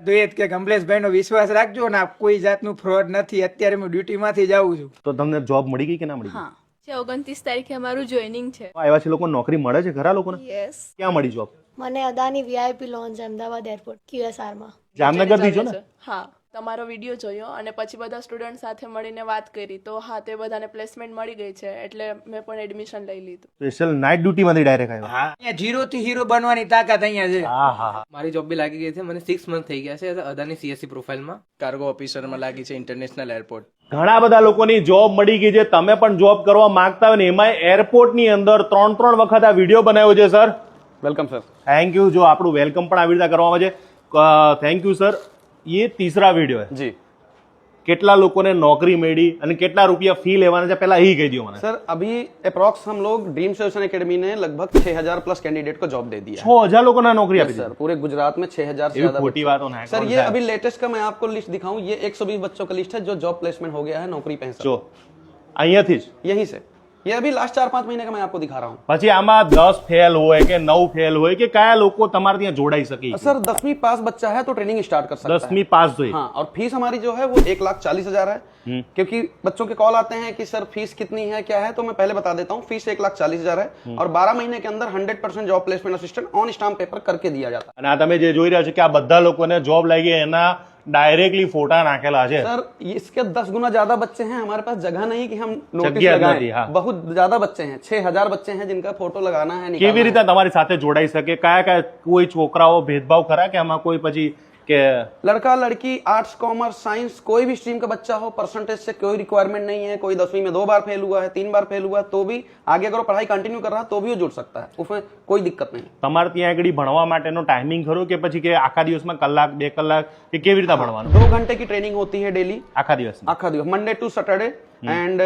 તો એ જ કે કમલેશભાઈ નો વિશ્વાસ રાખજો ને કોઈ જાતનું ફ્રોડ નથી. અત્યારે હું ડ્યુટીમાંથી જ આવું છું. તો તમને જોબ મળી ગઈ કે ના મળી ગઈ? હા, 29 તારીખે અમારું જોઈનિંગ છે. આવ્યા છે લોકો નોકરી મળે છે ખરા લોકોને? યસ. ક્યાં મળી જોબ? મને Adani VIP launch Ahmedabad airport QSR માં. જામનગર થી છો ને? હા, તમારો વિડીયો જોયો અને પછી બધા સ્ટુડન્ટ સાથે મળીને વાત કરી તો હા, તે બધાને પ્લેસમેન્ટ મળી ગઈ છે એટલે મેં પણ એડમિશન લઈ લીધું. સ્પેશિયલ નાઇટ ડ્યુટી માંથી ડાયરેક્ટ આવ્યા? હા, અહીંયા 0 થી હીરો બનવાની તાકાત અહીંયા છે. હા હા હા. મારી જોબ બી લાગી ગઈ છે. મને 6 મંથ થઈ ગયા છે અદાની CSC પ્રોફાઇલમાં કાર્ગો ઓફિસરમાં લાગી છે ઇન્ટરનેશનલ એરપોર્ટ. ઘણા બધા લોકોની જોબ મળી ગઈ છે. તમે પણ જોબ કરવા માંગતા હોય ને એમાં એરપોર્ટ ની અંદર 3 વખત આ વિડીયો બનાવ્યો છે sir. Welcome sir. Thank you. જો આપણું વેલકમ પણ આવી રીતે કરવામાં આવે છે. Thank you sir. ये तीसरा वीडियो है जी. કેટલા લોકોને નોકરી મળી અને કેટલા રૂપિયા ફી લેવાના છે પહેલા એ કહી દો મને. सर अभी अप्रॉक्स हम लोग ड्रीम सोल्यूशन एकेडमी ने लगभग 6000 प्लस कैंडिडेट को जॉब दे दिया है. 6000 લોકોને નોકરી આપી सर पूरे गुजरात में 6000 से એવી ज्यादा ખોટી વાતો ના सर ये अभी लेटेस्ट का मैं आपको लिस्ट दिखाऊं, ये 120 बच्चों का लिस्ट है जो जॉब प्लेसमेंट हो गया है नौकरी पे हैं सर. જો અહીંયાથી જ यहीं से ये अभी लास्ट 4-5 महीने का मैं आपको दिखा रहा हूँ. પછી आमा 10 फेल હોય કે 9 फेल હોય કે કયા લોકો તમારે ત્યાં જોડાઈ શકે? सर 10वीं पास बच्चा है तो ट्रेनिंग स्टार्ट कर सकता है. 10મી પાસ જોઈએ. हाँ, और फीस हमारी जो है वो 1,40,000 है. क्योंकि बच्चों के कॉल आते हैं कि सर फीस कितनी है क्या है, तो मैं पहले बता देता हूँ. फीस 1,40,000 है और 12 महीने के अंदर 100% job placement assistant on stamp paper करके दिया जाता है. અને આ તમે જે જોઈ રહ્યા છો કે આ બધા લોકોને જોબ લાગી એના ડાયરેક્ટલી ફોટા નાખેલા છે. सर इसके 10 गुना ज्यादा बच्चे हैं. हमारे पास जगह नहीं कि हम नोटिस जगह लगाएं. नहीं, हाँ. बहुत ज्यादा बच्चे हैं, 6000 बच्चे हैं जिनका फोटो लगाना है, निकालना કેવી है. રીતે તમારી સાથે જોડાઈ શકે? કયા કયા કોઈ છોકરાઓ ભેદભાવ ખરા કે આમાં કોઈ પછી કે लड़का लड़की आर्ट्स कॉमर्स साइंस कोई भी स्ट्रीम का बच्चा हो, परसेंटेज से कोई रिक्वायरमेंट नहीं है. कोई 10वीं में 2 बार फेल हुआ है, 3 बार फेल हुआ है, तो भी आगे अगर वो पढ़ाई कंटिन्यू कर रहा है तो भी वो जुड़ सकता है. उसमें कोई दिक्कत नहीं. તમારે ત્યાં આગળ ભણવા માટેનો ટાઈમિંગ ખરો કે પછી કે આખા દિવસમાં કલાક 2 કલાક કે કેવી રીતે ભણવાનું? 2 घंटे की ट्रेनिंग होती है डेली. આખા દિવસમાં? आखा दिवस मंडे टू सैटरडे एंड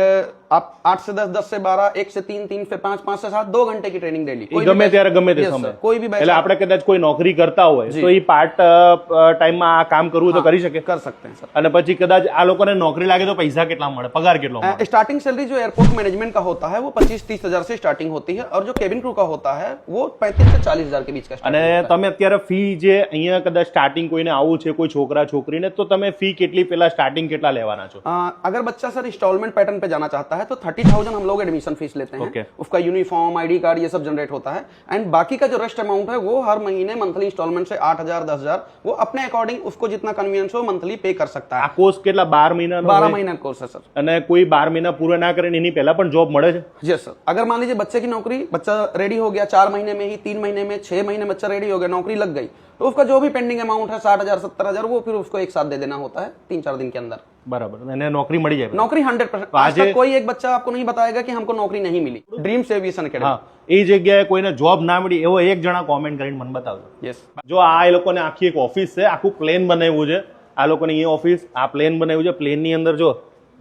आप 8 से 10, 10 से 12, 1 से 3, 3 से 5, 5 से 7, 2 घंटे की ट्रेनिंग डेली. એ ગમે ત્યારે ગમે તે સમય? कोई भी એટલે આપણે કદાચ કોઈ નોકરી કરતા હોય તો એ પાર્ટ ટાઈમમાં આ કામ કરવું તો કરી શકે? कर सकते हैं सर. અને પછી કદાચ આ લોકોને નોકરી લાગે તો પૈસા કેટલા મળે? પગાર કેટલો મળે? स्टार्टिंग सैलरी जो एयरपोर्ट मैनेजमेंट का होता है वो 25-30 हजार से स्टार्टिंग होती है और जो केबिन क्रू का होता है वो 35 से 40 हजार के बीच का અને starting होता है. તમે અત્યારે ફી જે અહીંયા કદાચ સ્ટાર્ટિંગ કોઈને આવું છે કોઈ છોકરા છોકરીને તો તમે ફી કેટલી પેલા સ્ટાર્ટિંગ કેટલા લેવાના છો? अगर बच्चा सर इंस्टॉलमेंट पैटर्न पे जाना चाहता है तो 30,000 हम लोग एडमिशन फीस लेते हैं. Okay. उसका यूनिफॉर्म आईडी कार्ड ये सब जनरेट होता है एंड बाकी का जो रेस्ट अमाउंट है वो हर महीने मंथली इंस्टॉलमेंट से 8,000 10,000 वो अपने अकॉर्डिंग उसको जितना कन्वीनियंस हो मंथली पे कर सकता આ है. કોર્સ કેટલા 12 મહિનાનો 12 હોય? महीना कोर्स है सर. અને કોઈ 12 મહિના પૂરા ના કરે ને એની પહેલા પણ જોબ મળે છે? Yes sir. अगर मान लीजिए बच्चे की नौकरी, बच्चा रेडी हो गया 4 महीने में ही, 3 महीने में, 6 महीने बच्चा रेडी हो गया, नौकरी लग गई, तो उसका जो भी पेंडिंग अमाउंट है 60,000 70,000 वो फिर उसको एक साथ दे देना होता है 3-4 दिन के अंदर. બરાબર. અને નોકરી મળી જાય? नौकरी 100%. आज तक कोई एक बच्चा आपको नहीं बताएगा कि हमको नौकरी नहीं मिली. Dreams aviation academy. હા, એ જગ્યાએ કોઈને જોબ ના મળી એવો એક જણા કોમેન્ટ કરીને મને બતાવજો. यस. જો આ એ લોકોને આખી એક ઓફિસ છે, આખું પ્લેન બનાવ્યું છે. આ લોકોની એ ઓફિસ, આ પ્લેન બનાવ્યું છે. પ્લેનની અંદર જો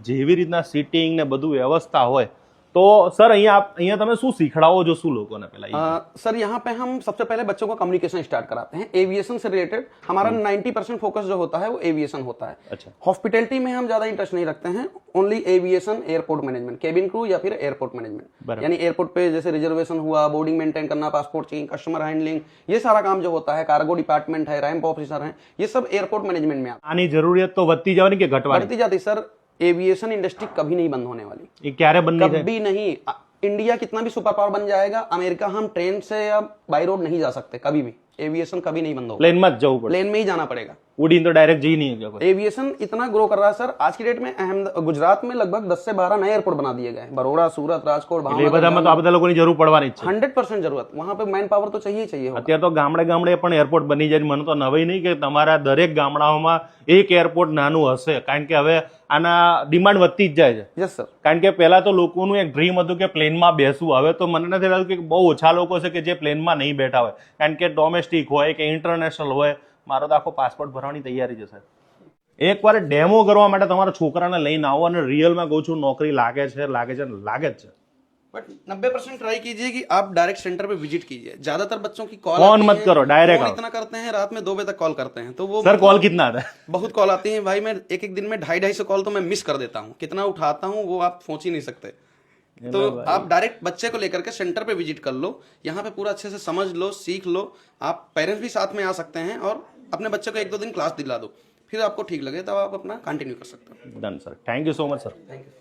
જેવી રીતના સીટિંગ ને બધું વ્યવસ્થા હોય તો સર અહીંયા તમે શું શીખડાવો છો શું લોકોને પહેલા? सर यहाँ पे हम सबसे पहले बच्चों को कम्युनिकेशन स्टार्ट कराते हैं. एविएशन से रिलेटेड हमारा 90% फोकस जो होता है वो एविएशन होता है. अच्छा. हॉस्पिटैलिटी में हम ज्यादा इंटरेस्ट नहीं रखते हैं. Only aviation, airport management, cabin crew या फिर एयरपोर्ट मैनेजमेंट. बराबर. यानी एयरपोर्ट पे जैसे रिजर्वेशन हुआ, बोर्डिंग मेंटेन करना, पासपोर्ट चेकिंग, कस्टमर हैंडलिंग, ये सारा काम जो होता है, कार्गो डिपार्टमेंट है, रैंप ऑफिसर है, ये सब एयरपोर्ट मैनेजमेंट में आता આની જરૂરિયાત તો વધતી જવાની કે है. ઘટવાની? बढ़ती जाती सर. एविएशन इंडस्ट्री कभी नहीं बंद होने वाली. એ ક્યારે બંધ થાય? कभी नहीं. इंडिया कितना भी सुपर पावर बन जाएगा, अमेरिका हम ट्रेन से या बाई रोड नहीं जा सकते कभी भी. एविएशन कभी नहीं बंद होगा. પ્લેનમાં જ જવું પડે? प्लेन में ही जाना पड़ेगा. ઉડીને તો ડાયરેક્ટ જઈ નહીં શકો? एविएशन इतना ग्रो कर रहा है सर. आज की डेट में गुजरात में लगभग 10 से 12 नए एयरपोर्ट बना दिए गए हैं. बड़ोड़ा, सूरत, राजकोट, એટલે એ બધામાં તો આ બધા લોકોની જરૂર પડવાની જ છે. 100% जरूरत. वहां पे मैन पावर तो चाहिए ही चाहिए होगा. અત્યારે તો ગામડે ગામડે પણ એરપોર્ટ બની જાય. મને તો નવાઈ નહીં કે તમારા દરેક ગામડાઓમાં એક એરપોર્ટ નાનું હશે, કારણ કે હવે આના ડિમાન્ડ વધતી જ જાય છે. Yes sir. કારણ કે પહેલા તો લોકોનું એક ડ્રીમ હતું કે પ્લેનમાં બેસવું. હવે તો મને નથી લાગતું કે બહુ ઓછા લોકો છે કે જે પ્લેનમાં નહીં બેઠા હોય, કારણ કે ડોમેસ્ટિક હોય કે ઇન્ટરનેશનલ હોય. મારો તો આખો પાસપોર્ટ ભરવાની તૈયારી છે સર. એકવાર ડેમો કરવા માટે તમારા છોકરાને લઈને આવો અને રિયલમાં કહું છું નોકરી લાગે છે લાગે છે લાગે જ છે. बट 90% ट्राई कीजिए कि आप डायरेक्ट सेंटर पे विजिट कीजिए. ज्यादातर बच्चों की कॉल फोन मत करो, डायरेक्ट आओ. इतना करते हैं, रात में 2 बजे तक कॉल करते हैं तो वो सर कॉल कितना आता है? बहुत कॉल आती है भाई. मैं एक दिन में 250 कॉल तो मैं मिस कर देता हूँ. कितना उठाता हूँ वो आप सोच ही नहीं सकते. तो आप डायरेक्ट बच्चे को लेकर के सेंटर पे विजिट कर लो. यहाँ पे पूरा अच्छे से समझ लो, सीख लो. आप पेरेंट्स भी साथ में आ सकते हैं और अपने बच्चे को 1-2 दिन क्लास दिला दो, फिर आपको ठीक लगे तब आप अपना कंटिन्यू कर सकते हो। Done sir, thank you so much sir. Thank you.